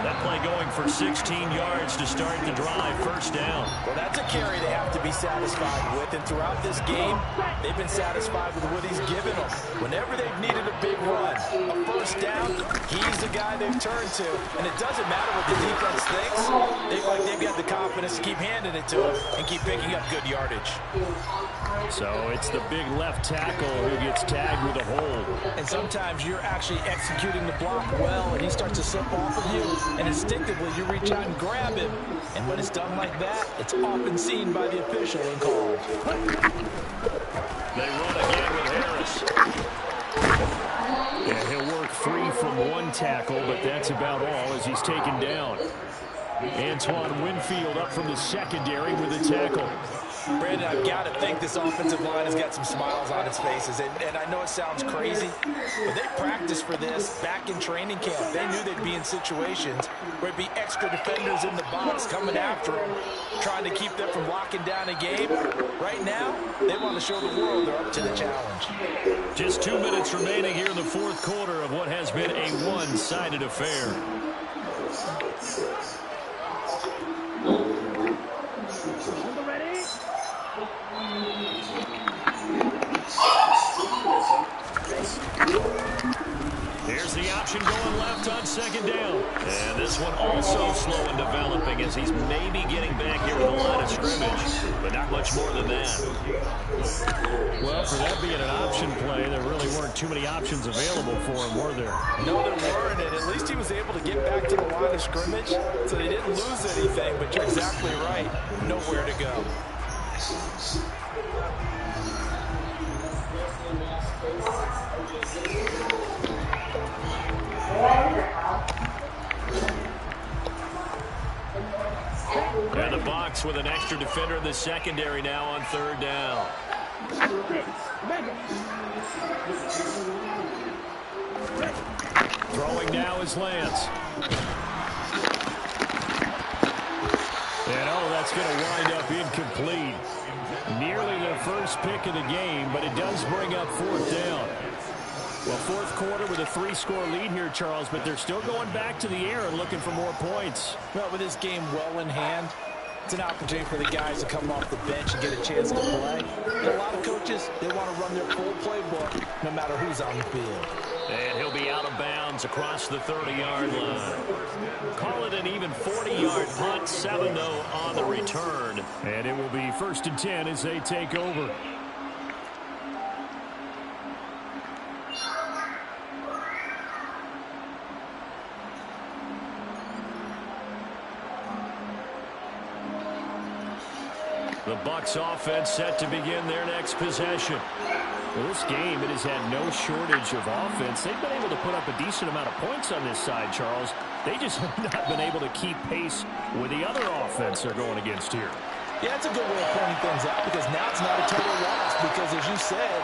That play going for 16 yards to start the drive. First down. Well, that's a carry they have to be satisfied with. And throughout this game, they've been satisfied with what he's given them. Whenever they've needed a big run, a first down, he's the guy they've turned to. And it doesn't matter what the defense thinks. They feel like they've got the confidence to keep handing it to him and keep picking up good yardage. So it's the big left tackle who gets tagged with a hold. And sometimes you're actually executing the block well, and he starts to slip off of you, and instinctively you reach out and grab him. And when it's done like that, it's often seen by the official and called. They run again with Harris. Yeah, he'll work free from one tackle, but that's about all as he's taken down. Antoine Winfield up from the secondary with a tackle. Brandon, I've got to think this offensive line has got some smiles on its faces. And I know it sounds crazy, but they practiced for this back in training camp. They knew they'd be in situations where it'd be extra defenders in the box coming after them, trying to keep them from locking down a game. Right now, they want to show the world they're up to the challenge. Just 2 minutes remaining here in the fourth quarter of what has been a one-sided affair. Here's the option going left on second down. And this one also slow in developing as he's maybe getting back here with a line of scrimmage, but not much more than that. Well, for that being an option play, there really weren't too many options available for him, were there? No, there weren't, and at least he was able to get back to the line of scrimmage, so they didn't lose anything, but you're exactly right. Nowhere to go. And the box with an extra defender in the secondary now on third down. Throwing now is Lance. And that's going to wind up incomplete. Nearly their first pick of the game, but it does bring up fourth down. Well, fourth quarter with a 3-score lead here, Charles, but they're still going back to the air and looking for more points. Well, with this game well in hand, it's an opportunity for the guys to come off the bench and get a chance to play. And a lot of coaches, they want to run their full playbook no matter who's on the field. And he'll be out of bounds across the 30-yard line. Call it an even 40-yard punt, 7 though on the return. And it will be 1st and 10 as they take over. The Bucs offense set to begin their next possession. Well, this game, it has had no shortage of offense. They've been able to put up a decent amount of points on this side, Charles. They just have not been able to keep pace with the other offense they're going against here. Yeah, that's a good way of pointing things out because now it's not a total loss because, as you said,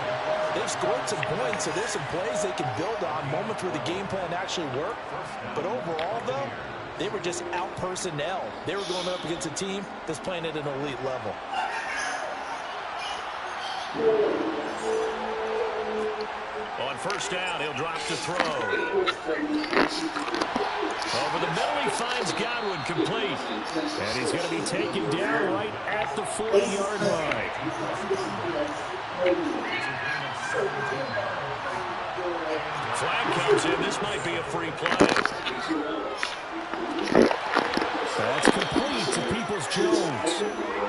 they've scored some points, so there's some plays they can build on, moments where the game plan actually worked. But overall, though, they were just out personnel. They were going up against a team that's playing at an elite level. On first down, he'll drop to throw. Over the middle, he finds Godwin complete. And he's going to be taken down right at the 40-yard line. Flag comes in. This might be a free play. That's complete to Peoples-Jones.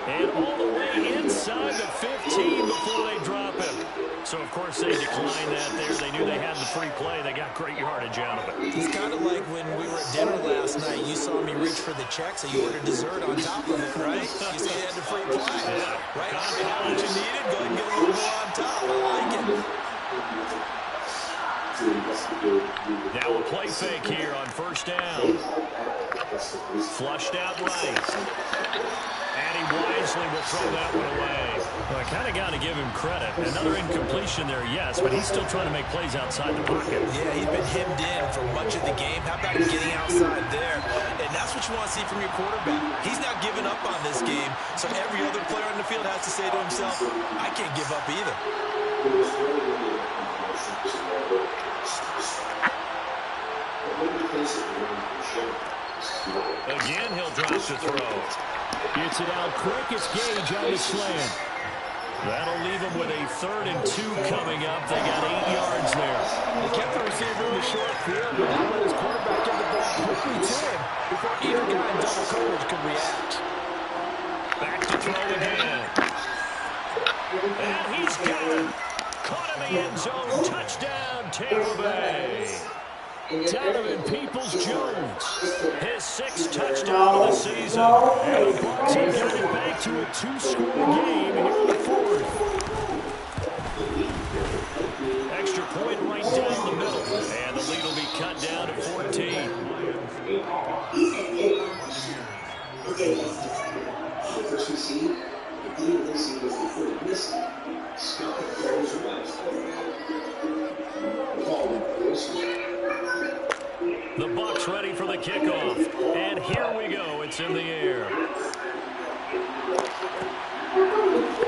And all the way inside the 15 before they drop him. So, of course, they declined that there. They knew they had the free play. They got great yardage out of it. It's kind of like when we were at dinner last night. You saw me reach for the check, so you ordered dessert on top of it, right? You saw you had the free play. Yeah. Right? You got what you needed. Go ahead and get a little more on top. I like it. Now a play fake here on first down. Flushed out right. And he wisely will throw that one away. Well, I kind of got to give him credit. Another incompletion there, yes, but he's still trying to make plays outside the pocket. Yeah, he's been hemmed in for much of the game. How about him getting outside there? And that's what you want to see from your quarterback. He's not giving up on this game, so every other player on the field has to say to himself, I can't give up either. Again, he'll drop to throw. Gets it out quick. It's Gage on the slant. That'll leave him with a 3rd and 2 coming up. They got 8 yards there. He kept the receiver in the short field, but now let his quarterback get the ball quickly to him before either guy in double coverage could react. Back to throw again. And he's got it. Caught in the end zone. Touchdown, Tampa Bay. Donovan Peoples-Jones, his 6th touchdown of the season. And the Bucs have got it back to a 2-score game here in the 4th. Extra point right down the middle. And the lead will be cut down to 14. The Bucs ready for the kickoff. And here we go. It's in the air.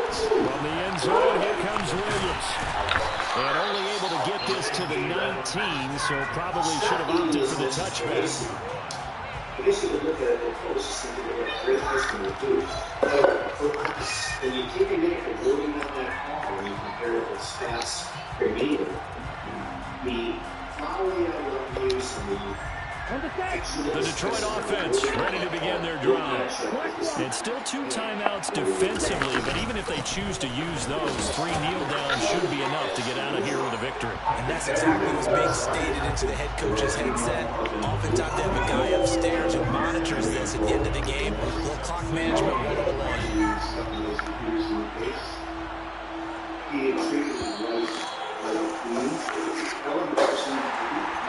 From the end zone, here comes Williams. And only able to get this to the 19, so probably should have opted for the touchback. I guess you could look at it close, just thinking about a great person would do. But when you take a look at loading up that call, when you compare it with stats remaining, the following I love use and The Detroit offense ready to begin their drive. It's still 2 timeouts defensively, but even if they choose to use those, 3 kneel downs should be enough to get out of here with a victory. And that's exactly what's being stated into the head coach's headset. Oftentimes they have a guy upstairs who monitors this at the end of the game. A little clock management 101.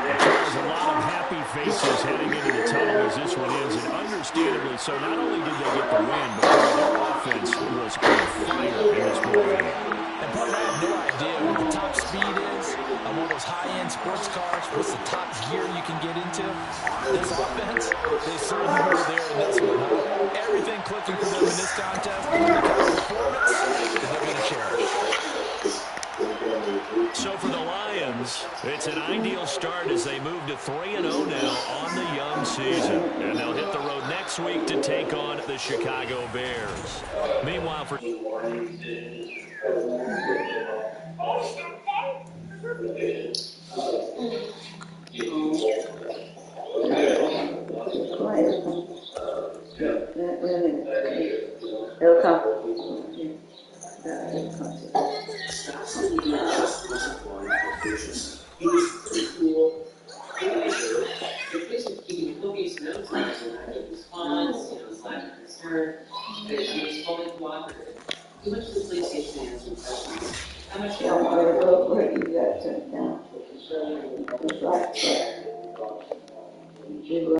There's a lot of happy faces heading into the tunnel as this one is, and understandably so. Not only did they get the win, but their offense was on fire in this ball game. And part of I have no idea what the top speed is on one of those high-end sports cars. What's the top gear you can get into? This offense, they certainly were there in this one. Everything clicking for them in this contest, and the kind of performance that they're going to cherish. So for the Lions, it's an ideal start as they move to 3-0 now on the young season. And they'll hit the road next week to take on the Chicago Bears. Meanwhile, for It'll come. He was pretty cool. He was notes on his response, silent concern, that he was fully cooperative. He went to the police station and answered questions. How much do you want me to go for it? You got to turn it down. Right.